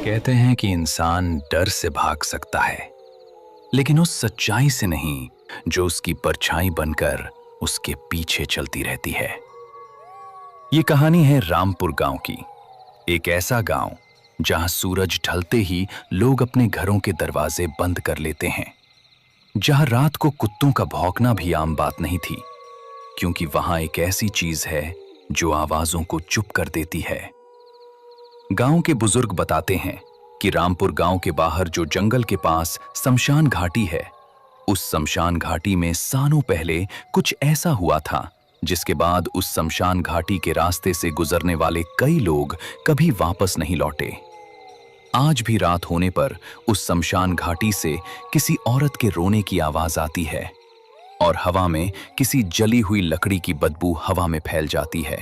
कहते हैं कि इंसान डर से भाग सकता है, लेकिन उस सच्चाई से नहीं जो उसकी परछाई बनकर उसके पीछे चलती रहती है। ये कहानी है रामपुर गांव की। एक ऐसा गांव जहां सूरज ढलते ही लोग अपने घरों के दरवाजे बंद कर लेते हैं, जहां रात को कुत्तों का भौंकना भी आम बात नहीं थी, क्योंकि वहां एक ऐसी चीज है जो आवाजों को चुप कर देती है। गांव के बुजुर्ग बताते हैं कि रामपुर गांव के बाहर जो जंगल के पास शमशान घाटी है, उस शमशान घाटी में सालों पहले कुछ ऐसा हुआ था जिसके बाद उस शमशान घाटी के रास्ते से गुजरने वाले कई लोग कभी वापस नहीं लौटे। आज भी रात होने पर उस शमशान घाटी से किसी औरत के रोने की आवाज आती है और हवा में किसी जली हुई लकड़ी की बदबू हवा में फैल जाती है।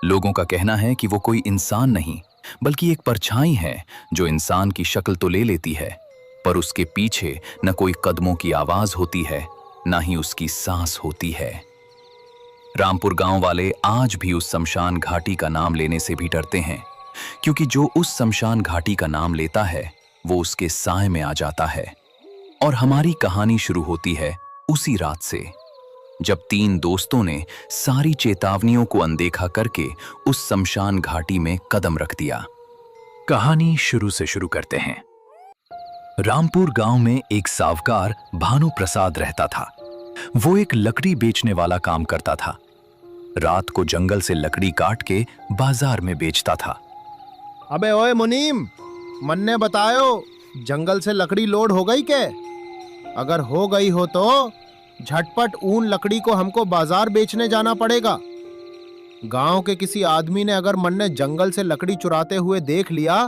लोगों का कहना है कि वो कोई इंसान नहीं, बल्कि एक परछाई है जो इंसान की शक्ल तो ले लेती है, पर उसके पीछे न कोई कदमों की आवाज होती है, न ही उसकी सांस होती है। रामपुर गांव वाले आज भी उस शमशान घाटी का नाम लेने से भी डरते हैं, क्योंकि जो उस शमशान घाटी का नाम लेता है वो उसके साए में आ जाता है। और हमारी कहानी शुरू होती है उसी रात से, जब तीन दोस्तों ने सारी चेतावनियों को अनदेखा करके उस शमशान घाटी में कदम रख दिया। कहानी शुरू से शुरू करते हैं। रामपुर गांव में एक सावकार भानु प्रसाद रहता था। वो एक लकड़ी बेचने वाला काम करता था। रात को जंगल से लकड़ी काट के बाजार में बेचता था। अबे ओए मुनीम, मन ने बतायो जंगल से लकड़ी लोड हो गई क्या? अगर हो गई हो तो झटपट ऊन लकड़ी को हमको बाजार बेचने जाना पड़ेगा। गांव के किसी आदमी ने अगर मन ने जंगल से लकड़ी चुराते हुए देख लिया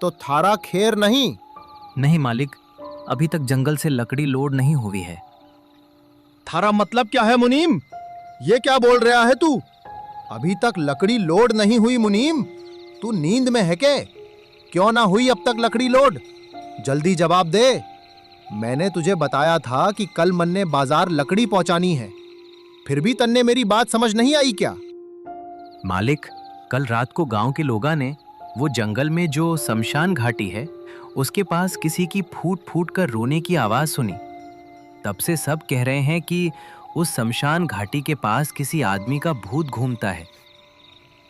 तो थारा खैर नहीं। नहीं मालिक, अभी तक जंगल से लकड़ी लोड नहीं हुई है। थारा मतलब क्या है मुनीम? ये क्या बोल रहा है तू? अभी तक लकड़ी लोड नहीं हुई मुनीम? तू नींद में है क्या? क्यों ना हुई अब तक लकड़ी लोड? जल्दी जवाब दे। मैंने तुझे बताया था कि कल मन ने बाजार लकड़ी पहुंचानी है, फिर भी तन्ने मेरी बात समझ नहीं आई क्या? मालिक, कल रात को गांव के लोगों ने वो जंगल में जो शमशान घाटी है उसके पास किसी की फूट फूट कर रोने की आवाज सुनी। तब से सब कह रहे हैं कि उस शमशान घाटी के पास किसी आदमी का भूत घूमता है।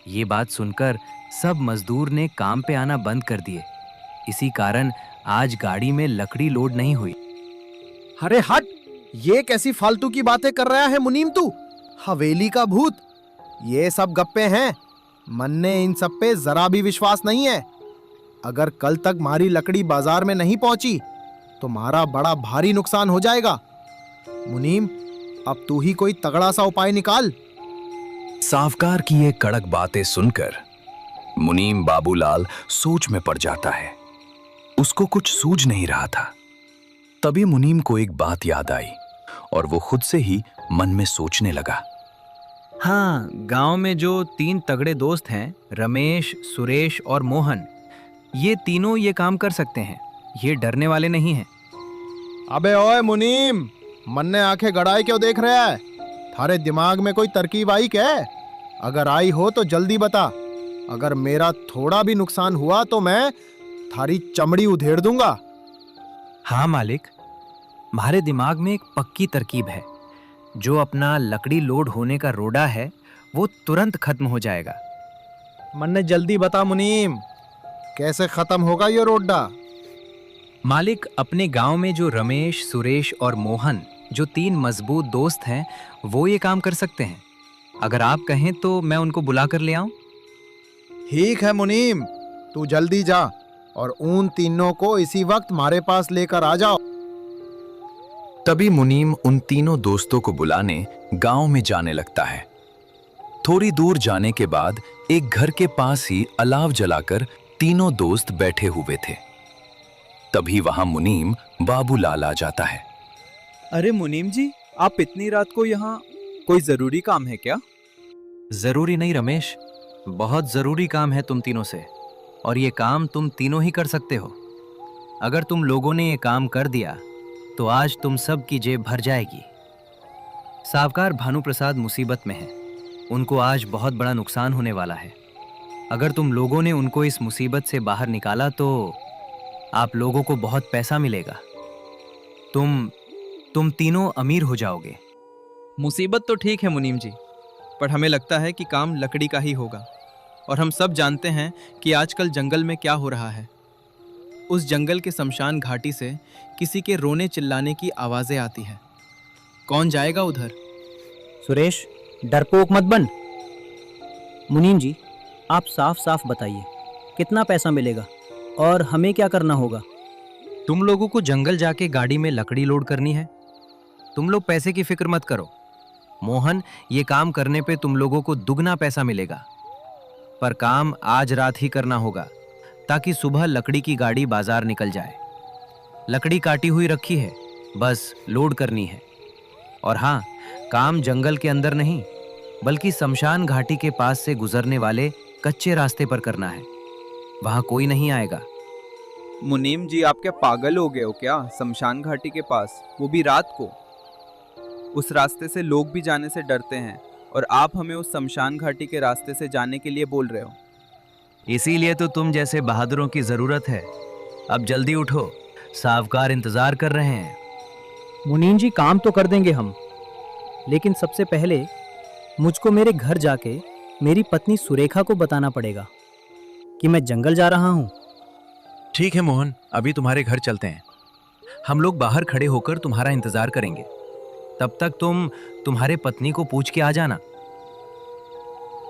ये बात सुनकर सब मजदूर ने काम पे आना बंद कर दिए। इसी कारण आज गाड़ी में लकड़ी लोड नहीं हुई। अरे हट, ये कैसी फालतू की बातें कर रहा है मुनीम तू? हवेली का भूत, ये सब गप्पे हैं। मन ने इन सब पे जरा भी विश्वास नहीं है। अगर कल तक हमारी लकड़ी बाजार में नहीं पहुंची तो हमारा बड़ा भारी नुकसान हो जाएगा। मुनीम, अब तू ही कोई तगड़ा सा उपाय निकाल। सावकार की ये कड़क बातें सुनकर मुनीम बाबूलाल सोच में पड़ जाता है। उसको कुछ सूझ नहीं रहा था। तभी मुनीम को एक बात याद आई और वो खुद से ही मन में सोचने लगा। हाँ, गांव में जो तीन तगड़े दोस्त हैं, रमेश, सुरेश और मोहन, ये तीनों ये काम कर सकते हैं। ये डरने वाले नहीं हैं। अबे ओए मुनीम, मन ने आंखें गड़ाए क्यों देख रहा है? थारे दिमाग में कोई तरकीब आई क्या? अगर आई हो तो जल्दी बता। अगर मेरा थोड़ा भी नुकसान हुआ तो मैं थारी चमड़ी उधेड़ दूंगा। हाँ मालिक, हमारे दिमाग में एक पक्की तरकीब है। जो अपना लकड़ी लोड होने का रोड़ा है वो तुरंत खत्म हो जाएगा। मन ने जल्दी बता मुनीम, कैसे खत्म होगा ये रोड़ा? मालिक, अपने गांव में जो रमेश, सुरेश और मोहन जो तीन मजबूत दोस्त हैं, वो ये काम कर सकते हैं। अगर आप कहें तो मैं उनको बुला कर ले आऊं? ठीक है मुनीम, तू जल्दी जा और उन तीनों को इसी वक्त हमारे पास लेकर आ जाओ। तभी मुनीम उन तीनों दोस्तों को बुलाने गांव में जाने लगता है। थोड़ी दूर जाने के बाद एक घर के पास ही अलाव जलाकर तीनों दोस्त बैठे हुए थे। तभी वहां मुनीम बाबूलाल आ जाता है। अरे मुनीम जी, आप इतनी रात को यहाँ, कोई जरूरी काम है क्या? जरूरी नहीं रमेश, बहुत जरूरी काम है तुम तीनों से, और ये काम तुम तीनों ही कर सकते हो। अगर तुम लोगों ने ये काम कर दिया तो आज तुम सब की जेब भर जाएगी। सावकार भानुप्रसाद मुसीबत में है। उनको आज बहुत बड़ा नुकसान होने वाला है। अगर तुम लोगों ने उनको इस मुसीबत से बाहर निकाला तो आप लोगों को बहुत पैसा मिलेगा। तुम तीनों अमीर हो जाओगे। मुसीबत तो ठीक है मुनीम जी, पर हमें लगता है कि काम लकड़ी का ही होगा। और हम सब जानते हैं कि आजकल जंगल में क्या हो रहा है। उस जंगल के शमशान घाटी से किसी के रोने चिल्लाने की आवाज़ें आती हैं। कौन जाएगा उधर? सुरेश, डरपोक मत बन। मुनीम जी, आप साफ साफ बताइए, कितना पैसा मिलेगा और हमें क्या करना होगा? तुम लोगों को जंगल जाके गाड़ी में लकड़ी लोड करनी है। तुम लोग पैसे की फिक्र मत करो। मोहन, ये काम करने पे तुम लोगों को दुगना पैसा मिलेगा। पर काम आज रात ही करना होगा ताकि सुबह लकड़ी की गाड़ी बाजार निकल जाए। लकड़ी काटी हुई रखी है, बस लोड करनी है। और हाँ, काम जंगल के अंदर नहीं बल्कि शमशान घाटी के पास से गुजरने वाले कच्चे रास्ते पर करना है। वहां कोई नहीं आएगा। मुनीम जी, आप क्या पागल हो गए हो क्या? शमशान घाटी के पास, वो भी रात को? उस रास्ते से लोग भी जाने से डरते हैं और आप हमें उस शमशान घाटी के रास्ते से जाने के लिए बोल रहे हो। इसीलिए तो तुम जैसे बहादुरों की जरूरत है। अब जल्दी उठो, सावकार इंतजार कर रहे हैं। मुनीम जी, काम तो कर देंगे हम, लेकिन सबसे पहले मुझको मेरे घर जाके मेरी पत्नी सुरेखा को बताना पड़ेगा कि मैं जंगल जा रहा हूँ। ठीक है मोहन, अभी तुम्हारे घर चलते हैं। हम लोग बाहर खड़े होकर तुम्हारा इंतजार करेंगे। तब तक तुम तुम्हारे पत्नी को पूछ के आ जाना।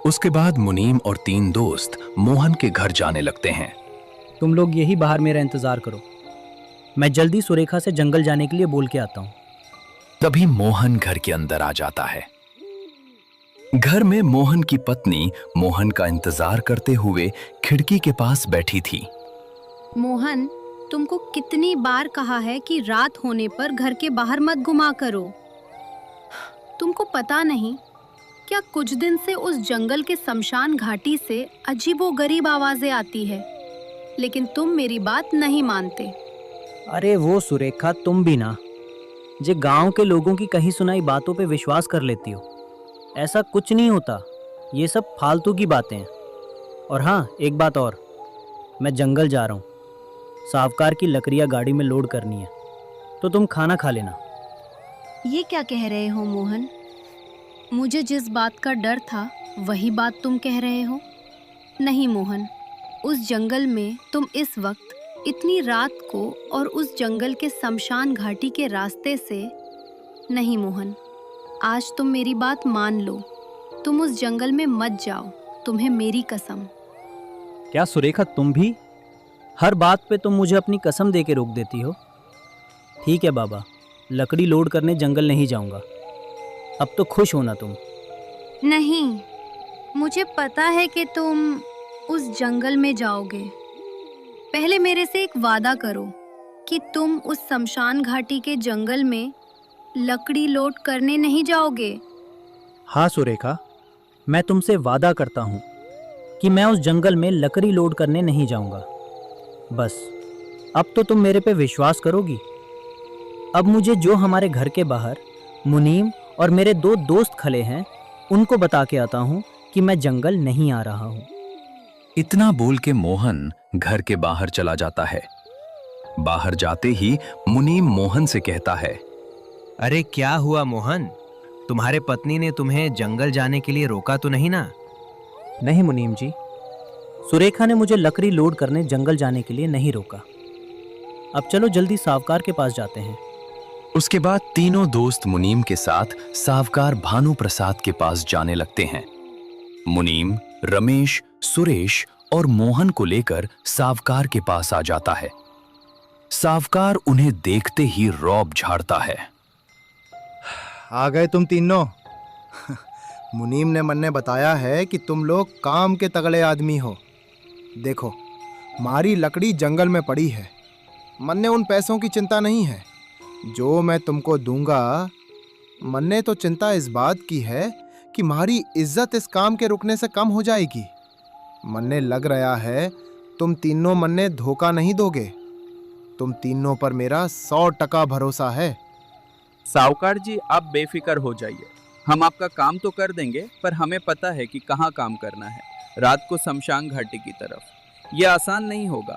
उसके बाद मुनीम और 3 दोस्त मोहन के घर जाने लगते हैं। तुम लोग यही बाहर मेरा इंतजार करो, मैं जल्दी सुरेखा से जंगल जाने के लिए बोल के आता हूँ। तभी मोहन घर के अंदर आ जाता है। घर में मोहन की पत्नी मोहन का इंतजार करते हुए खिड़की के पास बैठी थी। मोहन, तुमको कितनी बार कहा है कि रात होने पर घर के बाहर मत घुमा करो। तुमको पता नहीं क्या कुछ दिन से उस जंगल के शमशान घाटी से अजीबोगरीब आवाजें आती है, लेकिन तुम मेरी बात नहीं मानते। अरे वो सुरेखा, तुम भी ना जे गांव के लोगों की कहीं सुनाई बातों पे विश्वास कर लेती हो। ऐसा कुछ नहीं होता, ये सब फालतू की बातें हैं। और हाँ, एक बात और, मैं जंगल जा रहा हूँ। सावकार की लकड़ियाँ गाड़ी में लोड करनी है, तो तुम खाना खा लेना। ये क्या कह रहे हो मोहन? मुझे जिस बात का डर था वही बात तुम कह रहे हो? नहीं मोहन, उस जंगल में तुम इस वक्त इतनी रात को और उस जंगल के शमशान घाटी के रास्ते से नहीं। मोहन, आज तुम मेरी बात मान लो, तुम उस जंगल में मत जाओ, तुम्हें मेरी कसम। क्या सुरेखा, तुम भी हर बात पे तुम मुझे अपनी कसम दे के रोक देती हो? ठीक है बाबा, लकड़ी लोड करने जंगल नहीं जाऊंगा। अब तो खुश होना तुम। नहीं, मुझे पता है कि तुम उस जंगल में जाओगे। पहले मेरे से एक वादा करो कि तुम उस शमशान घाटी के जंगल में लकड़ी लोड करने नहीं जाओगे। हाँ सुरेखा, मैं तुमसे वादा करता हूँ कि मैं उस जंगल में लकड़ी लोड करने नहीं जाऊंगा। बस अब तो तुम मेरे पे विश्वास करोगी। अब मुझे जो हमारे घर के बाहर मुनीम और मेरे 2 दोस्त खड़े हैं, उनको बता के आता हूँ कि मैं जंगल नहीं आ रहा हूँ। इतना बोल के मोहन घर के बाहर चला जाता है। बाहर जाते ही मुनीम मोहन से कहता है, अरे क्या हुआ मोहन, तुम्हारे पत्नी ने तुम्हें जंगल जाने के लिए रोका तो नहीं ना? नहीं मुनीम जी, सुरेखा ने मुझे लकड़ी लोड करने जंगल जाने के लिए नहीं रोका। अब चलो जल्दी सावकार के पास जाते हैं। उसके बाद तीनों दोस्त मुनीम के साथ सावकार भानु प्रसाद के पास जाने लगते हैं। मुनीम, रमेश, सुरेश और मोहन को लेकर सावकार के पास आ जाता है। सावकार उन्हें देखते ही रौब झाड़ता है। आ गए तुम तीनों। मुनीम ने मन ने बताया है कि तुम लोग काम के तगड़े आदमी हो। देखो, हमारी लकड़ी जंगल में पड़ी है। मन ने उन पैसों की चिंता नहीं है जो मैं तुमको दूंगा। मन ने तो चिंता इस बात की है कि हमारी इज्जत इस काम के रुकने से कम हो जाएगी। मन ने लग रहा है तुम तीनों मन ने धोखा नहीं दोगे। तुम तीनों पर मेरा 100% भरोसा है। साहूकार जी, आप बेफिक्र हो जाइए। हम आपका काम तो कर देंगे, पर हमें पता है कि कहाँ काम करना है। रात को शमशान घाटी की तरफ। ये आसान नहीं होगा।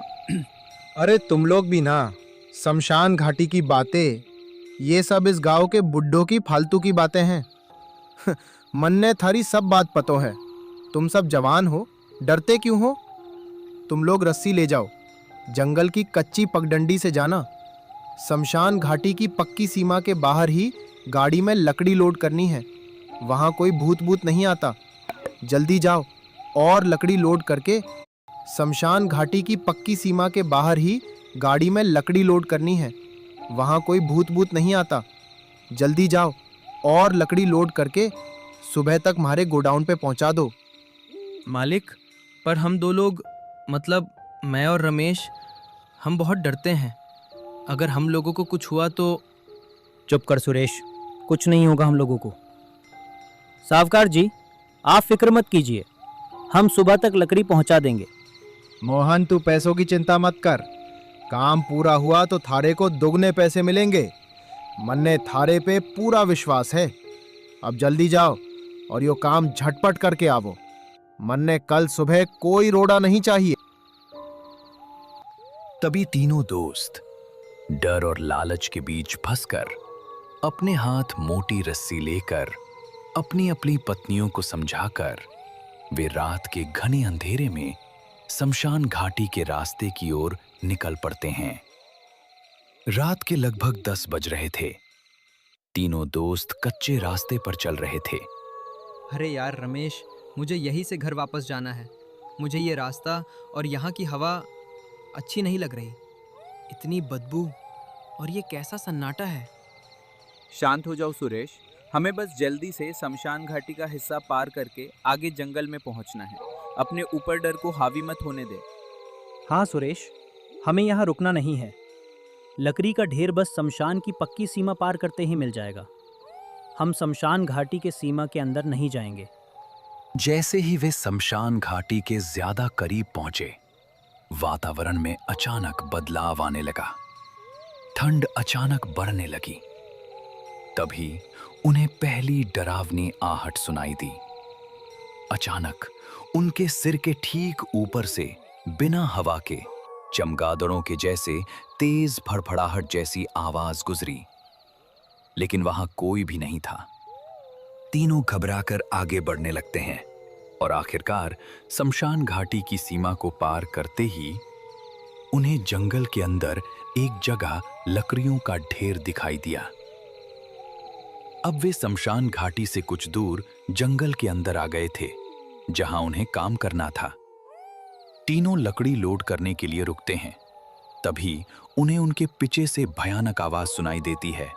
अरे तुम लोग भी ना, शमशान घाटी की बातें, ये सब इस गांव के बुड्ढों की फालतू की बातें हैं। मन्ने थारी सब बात पतो है। तुम सब जवान हो, डरते क्यों हो? तुम लोग रस्सी ले जाओ, जंगल की कच्ची पगडंडी से जाना। शमशान घाटी की पक्की सीमा के बाहर ही गाड़ी में लकड़ी लोड करनी है। वहां कोई भूत भूत नहीं आता। जल्दी जाओ और लकड़ी लोड करके शमशान घाटी की पक्की सीमा के बाहर ही गाड़ी में लकड़ी लोड करनी है। वहां कोई भूत भूत नहीं आता। जल्दी जाओ और लकड़ी लोड करके सुबह तक हमारे गोडाउन पे पहुंचा दो। मालिक, पर हम दो लोग, मतलब मैं और रमेश, हम बहुत डरते हैं। अगर हम लोगों को कुछ हुआ तो। चुप कर सुरेश, कुछ नहीं होगा हम लोगों को। सावकार जी, आप फिक्र मत कीजिए, हम सुबह तक लकड़ी पहुंचा देंगे। मोहन, तू पैसों की चिंता मत कर। काम पूरा हुआ तो थारे को दुगने पैसे मिलेंगे। मन्ने थारे पे पूरा विश्वास है। अब जल्दी जाओ और यो काम झटपट करके आवो। मन्ने कल सुबह कोई रोड़ा नहीं चाहिए। तभी तीनों दोस्त डर और लालच के बीच फंसकर अपने हाथ मोटी रस्सी लेकर अपनी अपनी पत्नियों को समझाकर वे रात के घने अंधेरे में शमशान घाटी के रास्ते की ओर निकल पड़ते हैं। रात के लगभग 10 बज रहे थे। तीनों दोस्त कच्चे रास्ते पर चल रहे थे। अरे यार रमेश, मुझे यहीं से घर वापस जाना है। मुझे ये रास्ता और यहाँ की हवा अच्छी नहीं लग रही। इतनी बदबू और ये कैसा सन्नाटा है। शांत हो जाओ सुरेश, हमें बस जल्दी से शमशान घाटी का हिस्सा पार करके आगे जंगल में पहुंचना है। अपने ऊपर डर को हावी मत होने दे। हाँ सुरेश, हमें यहाँ रुकना नहीं है। लकड़ी का ढेर बस शमशान की पक्की सीमा पार करते ही मिल जाएगा। हम शमशान घाटी के सीमा के अंदर नहीं जाएंगे। जैसे ही वे शमशान घाटी के ज्यादा करीब पहुंचे, वातावरण में अचानक बदलाव आने लगा। ठंड अचानक बढ़ने लगी। तभी उन्हें पहली डरावनी आहट सुनाई दी। अचानक उनके सिर के ठीक ऊपर से बिना हवा के चमगादड़ों के जैसे तेज फड़फड़ाहट जैसी आवाज गुजरी, लेकिन वहां कोई भी नहीं था। तीनों घबराकर आगे बढ़ने लगते हैं और आखिरकार शमशान घाटी की सीमा को पार करते ही उन्हें जंगल के अंदर एक जगह लकड़ियों का ढेर दिखाई दिया। अब वे शमशान घाटी से कुछ दूर जंगल के अंदर आ गए थे, जहां उन्हें काम करना था। तीनों लकड़ी लोड करने के लिए रुकते हैं। तभी उन्हें उनके पीछे से भयानक आवाज सुनाई देती है।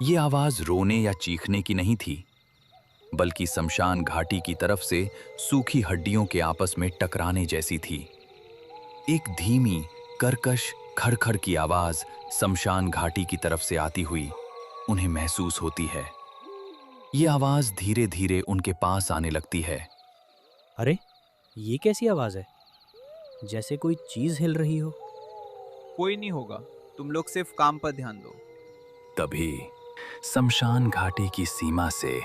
ये आवाज रोने या चीखने की नहीं थी, बल्कि शमशान घाटी की तरफ से सूखी हड्डियों के आपस में टकराने जैसी थी। एक धीमी, कर्कश खड़खड़ की आवाज शमशान घाटी की तरफ से आती हुई उन्हें महसूस होती है। ये आवाज धीरे धीरे उनके पास आने लगती है। अरे, ये कैसी आवाज़ है? जैसे कोई चीज़ हिल रही हो। कोई नहीं होगा, तुम लोग सिर्फ काम पर ध्यान दो। तभी शमशान घाटी की सीमा से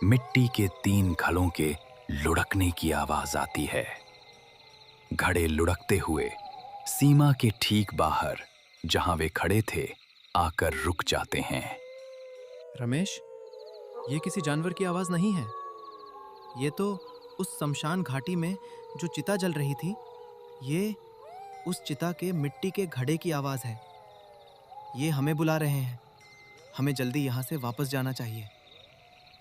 मिट्टी के 3 घड़ों के लुढ़कने की आवाज आती है। घड़े लुढ़कते हुए सीमा के ठीक बाहर, जहां वे खड़े थे, आकर रुक जाते हैं। रमेश, ये किसी जानवर की आवाज़ नहीं है। ये तो उस शमशान घाटी में जो चिता जल रही थी, ये उस चिता के मिट्टी के घड़े की आवाज़ है। ये हमें बुला रहे हैं। हमें जल्दी यहाँ से वापस जाना चाहिए।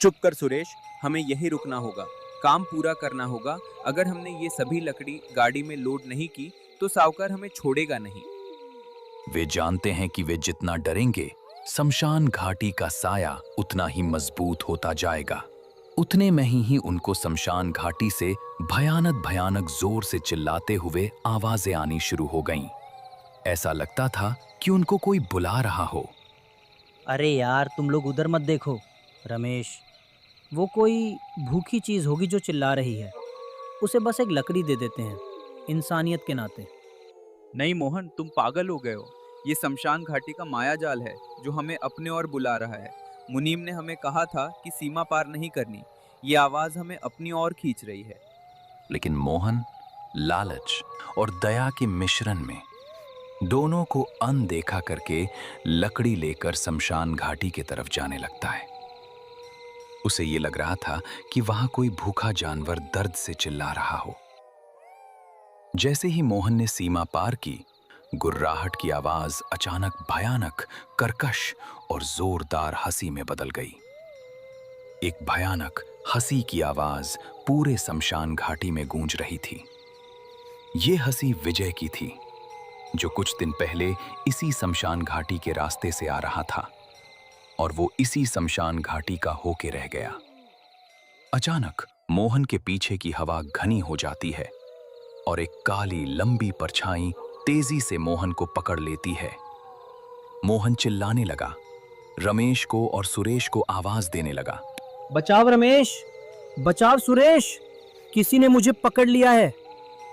चुप कर सुरेश, हमें यहीं रुकना होगा। काम पूरा करना होगा। अगर हमने ये सभी लकड़ी गाड़ी में लोड नहीं की तो साहूकार हमें छोड़ेगा नहीं। वे जानते हैं कि वे जितना डरेंगे, शमशान घाटी का साया उतना ही मजबूत होता जाएगा। उतने में ही उनको शमशान घाटी से भयानक भयानक जोर से चिल्लाते हुए आवाजें आनी शुरू हो गईं। ऐसा लगता था कि उनको कोई बुला रहा हो। अरे यार, तुम लोग उधर मत देखो। रमेश, वो कोई भूखी चीज़ होगी जो चिल्ला रही है। उसे बस एक लकड़ी दे देते हैं, इंसानियत के नाते। नहीं मोहन, तुम पागल हो गए हो। ये शमशान घाटी का माया जाल है जो हमें अपने ओर बुला रहा है। मुनीम ने हमें कहा था कि सीमा पार नहीं करनी। ये आवाज हमें अपनी ओर खींच रही है। लेकिन मोहन लालच और दया के मिश्रण में दोनों को अनदेखा करके लकड़ी लेकर शमशान घाटी की तरफ जाने लगता है। उसे ये लग रहा था कि वहां कोई भूखा जानवर दर्द से चिल्ला रहा हो। जैसे ही मोहन ने सीमा पार की, गुर्राहट की आवाज अचानक भयानक, कर्कश और जोरदार हंसी में बदल गई। एक भयानक हंसी की आवाज पूरे शमशान घाटी में गूंज रही थी। ये हंसी विजय की थी, जो कुछ दिन पहले इसी शमशान घाटी के रास्ते से आ रहा था और वो इसी शमशान घाटी का होके रह गया। अचानक मोहन के पीछे की हवा घनी हो जाती है और एक काली लंबी परछाई तेजी से मोहन को पकड़ लेती है। मोहन चिल्लाने लगा, रमेश को और सुरेश को आवाज देने लगा। बचाव रमेश, बचाव सुरेश, किसी ने मुझे पकड़ लिया है,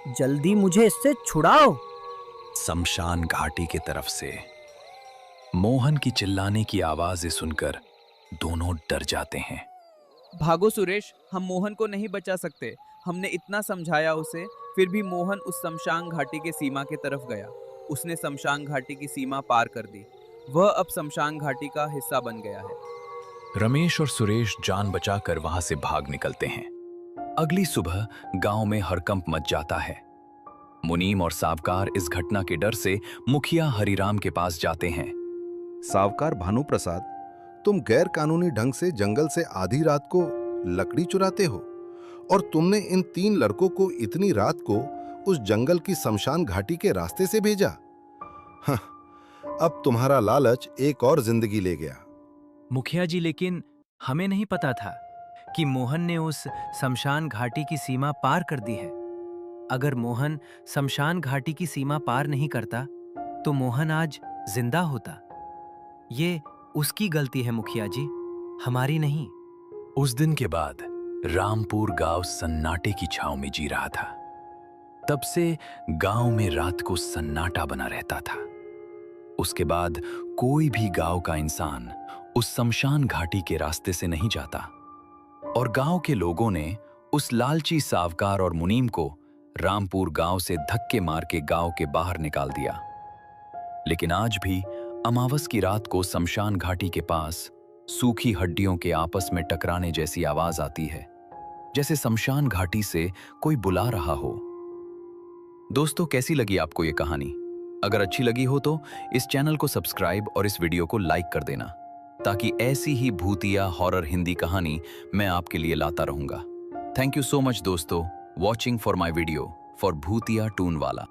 जल्दी मुझे इससे छुड़ाओ। शमशान घाटी की तरफ से मोहन की चिल्लाने की आवाजें सुनकर दोनों डर जाते हैं। भागो सुरेश, हम मोहन को नहीं बचा सकते। हमने इतना समझाया उसे, फिर भी मोहन उस शमशान घाटी के सीमा की तरफ गया। उसने शमशान घाटी की सीमा पार कर दी। वह अब शमशान घाटी का हिस्सा बन गया है। रमेश और सुरेश जान बचाकर वहां से भाग निकलते हैं। अगली सुबह गांव में हड़कंप मच जाता है। मुनीम और सावकार इस घटना के डर से मुखिया हरिराम के पास जाते हैं। सावकार भानु प्रसाद, तुम गैर कानूनी ढंग से जंगल से आधी रात को लकड़ी चुराते हो और तुमने इन 3 लड़कों को इतनी रात को उस जंगल की शमशान घाटी के रास्ते से भेजा। हाँ, अब तुम्हारा लालच एक और जिंदगी ले गया। मुखिया जी, लेकिन हमें नहीं पता था कि मोहन ने उस शमशान घाटी की सीमा पार कर दी है। अगर मोहन शमशान घाटी की सीमा पार नहीं करता तो मोहन आज जिंदा होता। ये उसकी गलती है मुखिया जी, हमारी नहीं। उस दिन के बाद रामपुर गांव सन्नाटे की छांव में जी रहा था। तब से गांव में रात को सन्नाटा बना रहता था। उसके बाद कोई भी गांव का इंसान उस शमशान घाटी के रास्ते से नहीं जाता और गांव के लोगों ने उस लालची सावकार और मुनीम को रामपुर गांव से धक्के मार के गांव के बाहर निकाल दिया। लेकिन आज भी अमावस की रात को शमशान घाटी के पास सूखी हड्डियों के आपस में टकराने जैसी आवाज आती है, जैसे शमशान घाटी से कोई बुला रहा हो। दोस्तों, कैसी लगी आपको ये कहानी? अगर अच्छी लगी हो तो इस चैनल को सब्सक्राइब और इस वीडियो को लाइक कर देना, ताकि ऐसी ही भूतिया हॉरर हिंदी कहानी मैं आपके लिए लाता रहूंगा। थैंक यू सो मच दोस्तों, watching for my video for भूतिया टून वाला।